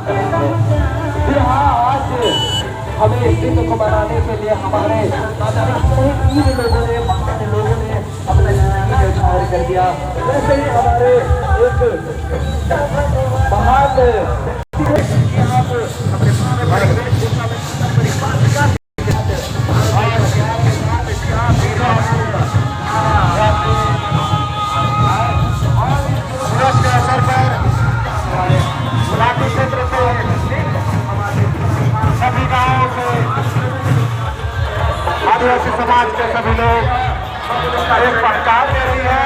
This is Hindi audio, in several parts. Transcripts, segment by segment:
करेंगे। फिर हाँ, आज हमें इस दिन को मनाने के लिए हमारे वीर लोगों ने, महान लोगों ने अपना जिंदगी न्यौछावर कर दिया। वैसे ही हमारे एक महान आदिवासी समाज के सभी लोग एक पहचान दे रही है।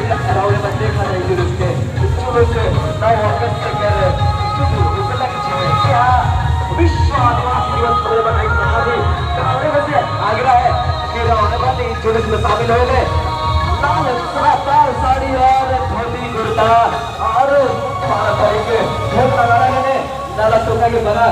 राहुल ने देखा नहीं जुलूस के जुलूस 9 अगस्त कर शुरू उपलक्ष्य में क्या विश्व आदिवासी दिवस को बनाई समाधि कराने बसे आग्रह है कि राहुल ने जुलूस में शामिल हो गए लाल सरापार साड़ी और धोती कुर्ता और पारंपरिक ढोल नगाड़ा ने नाला चौका के बना